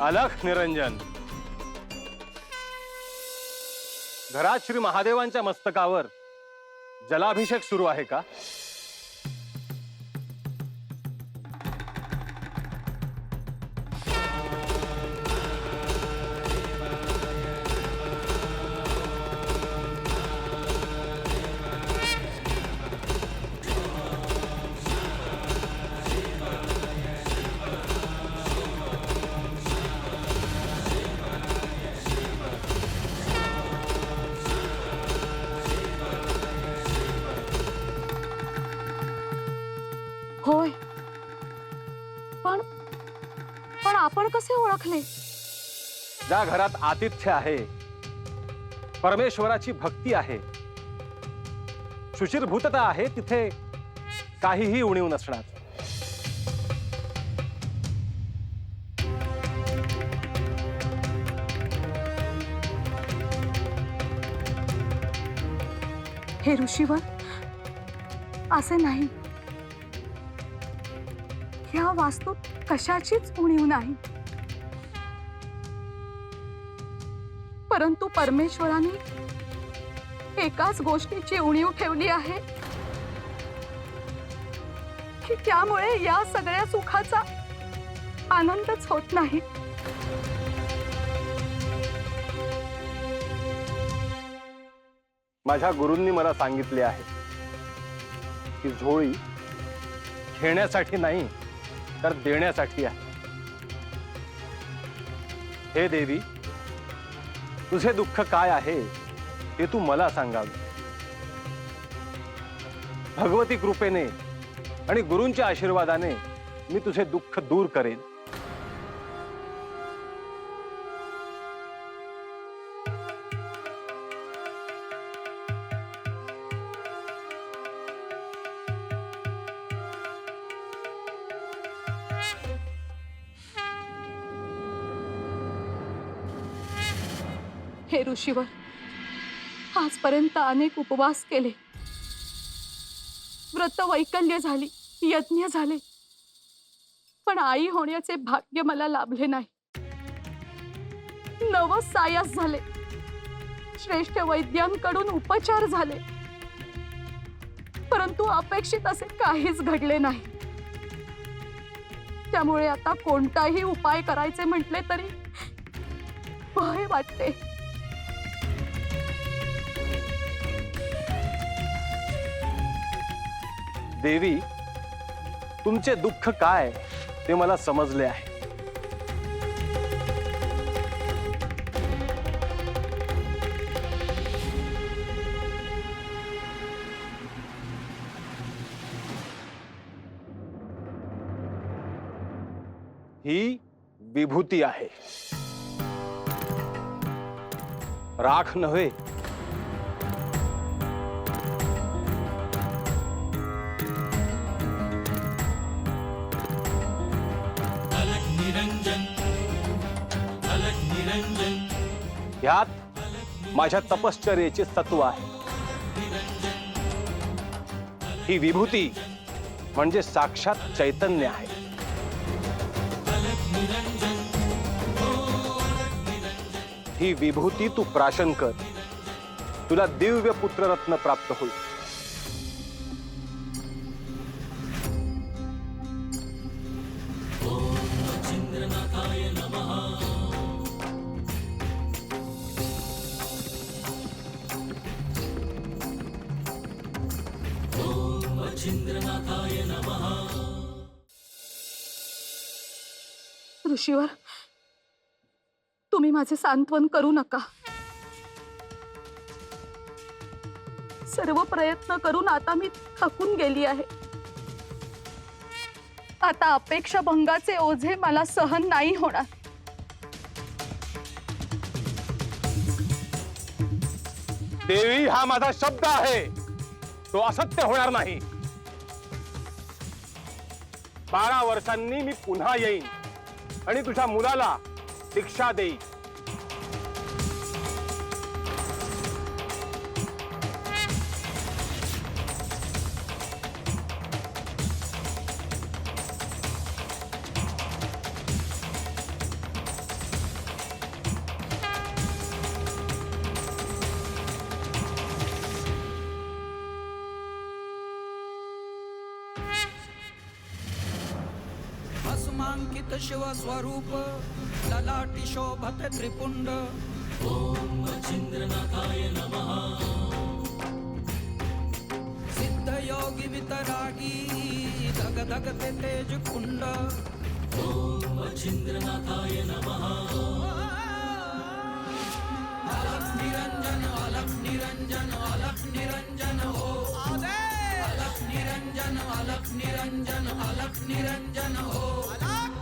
अलख निरंजन, घरात श्री महादेवांच्या मस्तकावर जलाभिषेक सुरू आहे का? होय, पण पण आपण कसे ओळखले? ज्या घरात आतिथ्य आहे, परमेश्वराची भक्ती आहे, शुचिर्भूतता आहे, तिथे काहीही उणीव नसणार. हे ऋषीवर, असे नाही. ह्या वास्तूत कशाचीच उणीव नाही. परंतु परमेश्वराने एकाच गोष्टीची उणीव ठेवली आहे की त्यामुळे या सगळ्या सुखाचा आनंदच होत नाही. माझ्या गुरूंनी मला सांगितले आहे की झोळी घेण्यासाठी नाही तर देण्यासाठी आहे. हे देवी, तुझे दुःख काय आहे ते तू मला सांगावे. भगवती कृपेने आणि गुरूंच्या आशीर्वादाने मी तुझे दुःख दूर करेन. हे ऋषीवर, आजपर्यंत अनेक उपवास केले, व्रत वैकल्य झाली, यज्ञ झाले, पण आई होण्याचे भाग्य मला लाभले नाही. नवस सायास झाले, श्रेष्ठ वैद्यांकडून उपचार झाले, परंतु अपेक्षित असे काहीच घडले नाही. त्यामुळे आता कोणताही उपाय करायचे म्हटले तरी भय वाटते. देवी, तुमचे दुःख काय ते मला समजले आहे. ही विभूती आहे, राख नव्हे. यात माझ्या तपश्चर्येचे सत्व आहे. ही विभूती म्हणजे साक्षात चैतन्य आहे. ही विभूती तू प्राशन कर, तुला दिव्य पुत्ररत्न प्राप्त होईल. ऋषीवर, तुम्ही माझे सांत्वन करू नका. सर्व प्रयत्न करून आता मी थकून गेली आहे. आता अपेक्षा भंगाचे ओझे मला सहन नाही होणार. देवी, हा माझा शब्द आहे, तो असत्य होणार नाही. 12 वर्षांनी मी पुन्हा येईन आणि तुझ्या मुलाला दीक्षा देईन. भस्मांकित शिवस्वरूप ललाटी शोभते त्रिपुंड सिद्ध योगी वितरागी धग धगते तेज कुंड अलख निरंजन अलख निरंजन अलख निरंजन हो अलख निरंजन अलख निरंजन अलख निरंजन हो अलख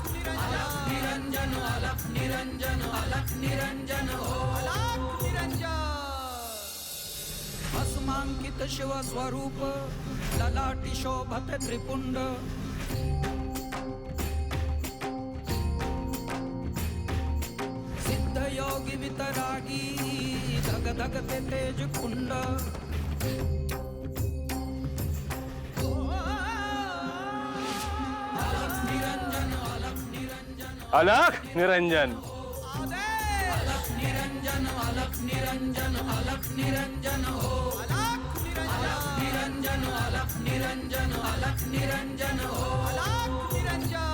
निरंजन अलख निरंजन अलख निरंजन हो अलख निरंजन भस्मांकित शिव स्वरूप ललाटी शोभते त्रिपुंड सिद्ध योगी वितरागी धग धगते तेज कुंड अलख निरंजन अलख निरंजन अलख निरंजन अलख निरंजन अलख निरंजन अलख निरंजन हो अलख निरंजन अलख निरंजन अलख निरंजन हो अलख निरंजन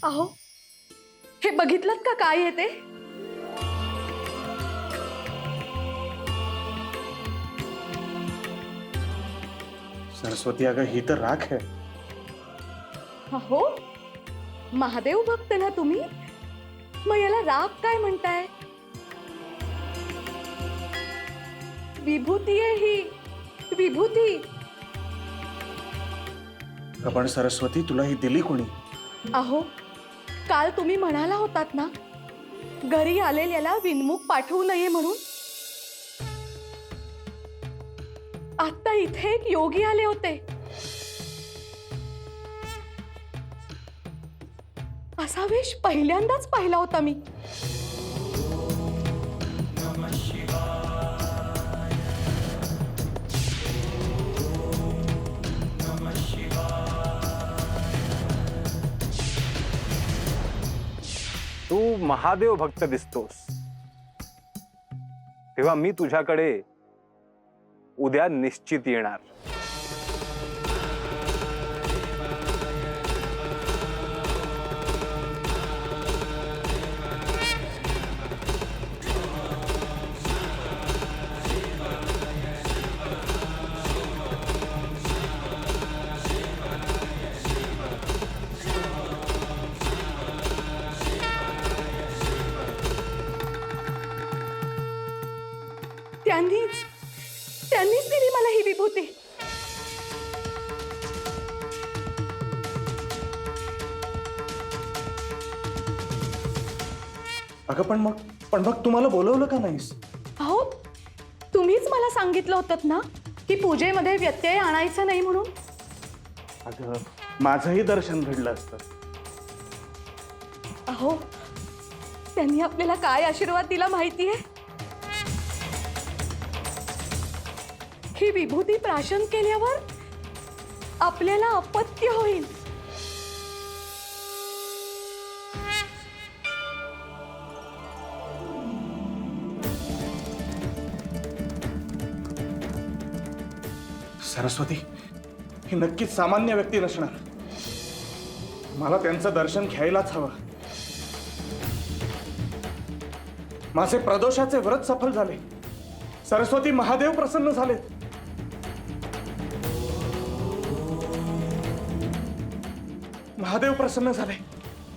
अहो हे बघितलं का काय येते? सरस्वती, अगं ही तर राख आहे. अहो महादेव भक्त ना तुम्ही, मग याला राग काय म्हणताय? विभूती आहे ही, विभूती. पण सरस्वती, तुला ही दिली कोणी? अहो काल तुम्ही म्हणाला होतात ना, घरी आलेल्याला विनमुख पाठवू नये म्हणून. आता इथे एक योगी आले होते. असा वेश पहिल्यांदाच पाहिला होता मी. तू महादेव भक्त दिसतोस, तेव्हा मी तुझ्याकडे उद्या निश्चित येणार. त्यांनीच दिली मला ही विभूती. अगं पण मग तुम्हाला बोलवलं का नाहीस? अहो तुम्हीच मला सांगितलं होतं ना की पूजेमध्ये व्यत्यय आणायचा नाही म्हणून. अगं माझंही दर्शन घडलं असतं. अहो त्यांनी आपल्याला काय आशीर्वाद दिला माहितीये? ही विभूती प्राशन केल्यावर आपल्याला अपत्य होईल. सरस्वती, ही नक्कीच सामान्य व्यक्ती नसणार. मला त्यांचं दर्शन घ्यायलाच हवं. माझे प्रदोषाचे व्रत सफल झाले. सरस्वती महादेव प्रसन्न झालेत. महादेव प्रसन्न झाले.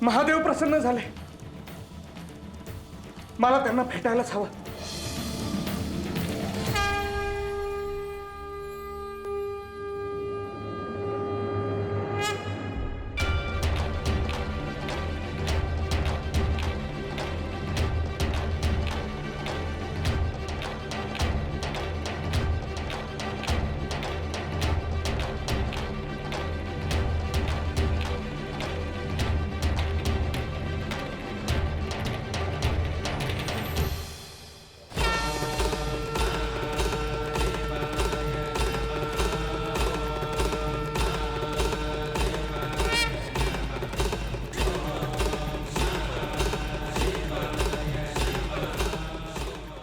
महादेव प्रसन्न झाले. मला त्यांना भेटायलाच हवं.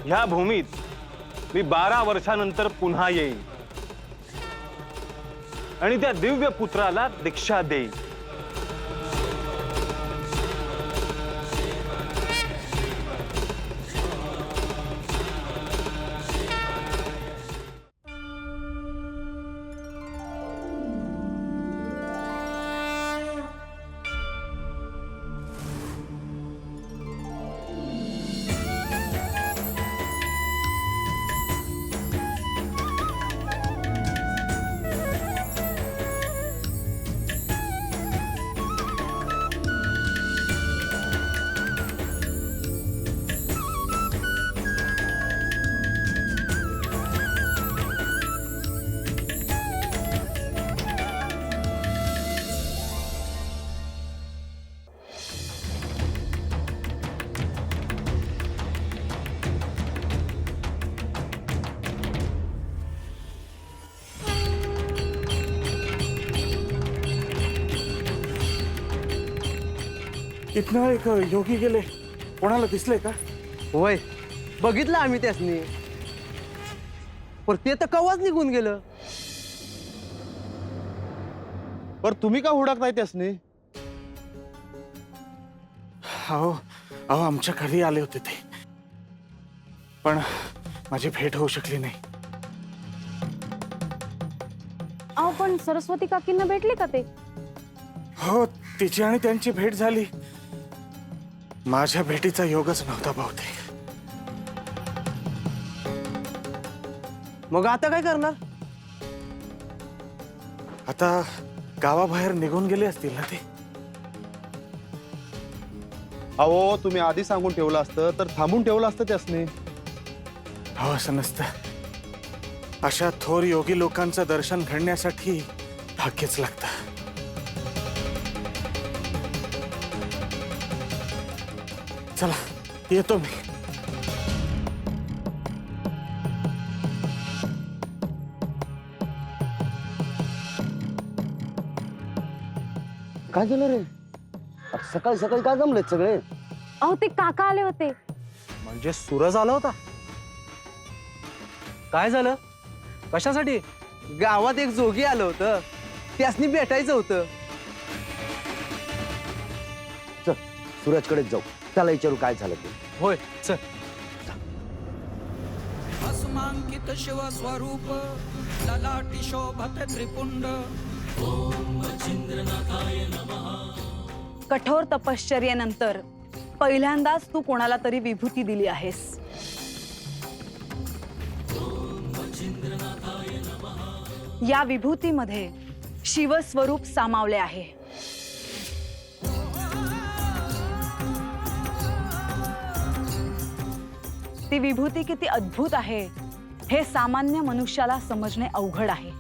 ह्या भूमीत मी 12 वर्षानंतर पुन्हा येईन आणि त्या दिव्य पुत्राला दीक्षा देईन. इथनं एक योगी गेले. कोणाला दिसले का? होय, बघितलं आम्ही त्यासनी, पण ते तर कवाच निघून गेलं. पर तुम्ही का हुडकताय त्यासनी? अहो अहो आमच्या घरी आले होते ते, पण माझी भेट होऊ शकली नाही. अहो पण सरस्वती काकींना भेटले का ते? हो, तिची आणि त्यांची भेट झाली. माझ्या भेटीचा योगच नव्हता बहुतेक. मग आता काय करणार? आता गावाबाहेर निघून गेले असतील ना ते. अहो, तुम्ही आधी सांगून ठेवलं असतं तर थांबून ठेवलं असतं त्यासनी. हो, असं नसतं. अशा थोर योगी लोकांचं दर्शन घडण्यासाठी भाग्यच लागतं. चला, येतो मी. काय झालं रे? सकाळी सकाळी काय जमलेत सगळे? अहो ते काका आले होते. म्हणजे सूरज आला होता? काय झालं? कशासाठी? गावात एक जोगी आलं होतं, त्यासनी भेटायचं होतं. चल सूरजकडेच जाऊ, त्याला विचारू काय झालं ते. होय, चल. भस्मांकित शिव स्वरूप ललाटी शोभत त्रिपुंड. कठोर तपश्चर्येनंतर पहिल्यांदाच तू कोणाला तरी विभूती दिली आहेस. या विभूतीमध्ये शिवस्वरूप सामावले आहे. ती विभूती किती अद्भुत आहे हे सामान्य मनुष्याला समजणे अवघड आहे.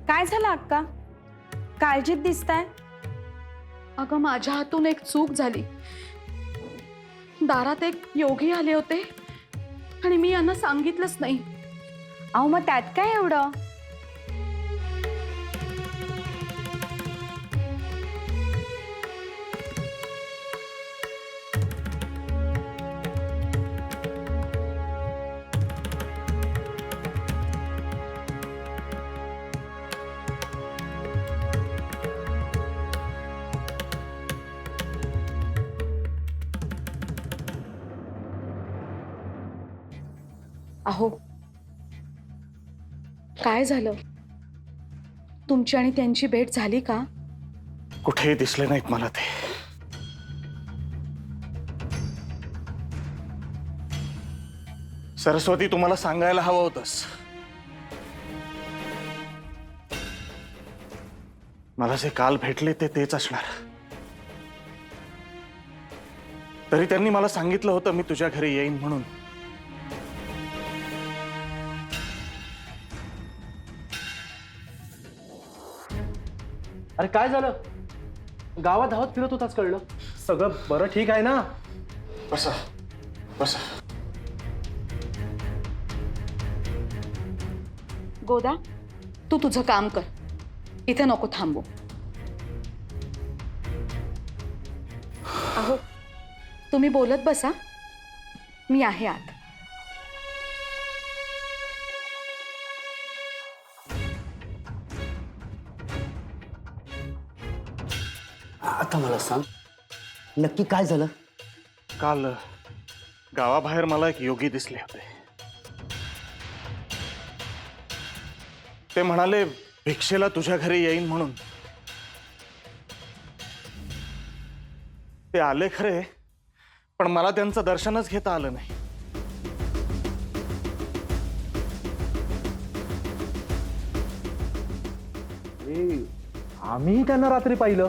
काय झालं अक्का? काळजीत दिसताय. अगं माझ्या हातून एक चूक झाली. दारात एक योगी आले होते आणि मी यांना सांगितलंच नाही. अहो मग त्यात काय एवढं? अहो काय झालं? तुमची आणि त्यांची भेट झाली का? कुठेही दिसले नाहीत मला ते. सरस्वती, तुम्हाला सांगायला हवं होतंस. मला जे काल भेटले तेच असणार. तरी त्यांनी मला सांगितलं होतं मी तुझ्या घरी येईन म्हणून. अरे काय झालं? गावात धावत फिरत होताच कळलं. सगळं बरं ठीक आहे ना? बसा बसा. गोदा, तू तुझं काम कर, इथे नको थांबू. अहो तुम्ही बोलत बसा, मी आहे आत. आता मला सांग, नक्की काय झालं? काल गावाबाहेर मला एक योगी दिसले होते. ते म्हणाले भिक्षेला तुझ्या घरी येईन म्हणून. ते आले खरे, पण मला त्यांचं दर्शनच घेता आलं नाही. आम्ही त्यांना रात्री पाहिलं.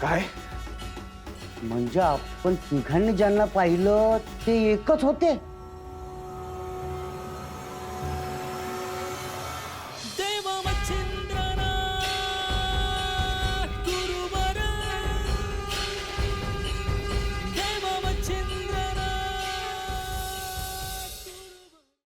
काय? म्हणजे आपण तिघांनी ज्यांना पाहिलं ते एकच होते?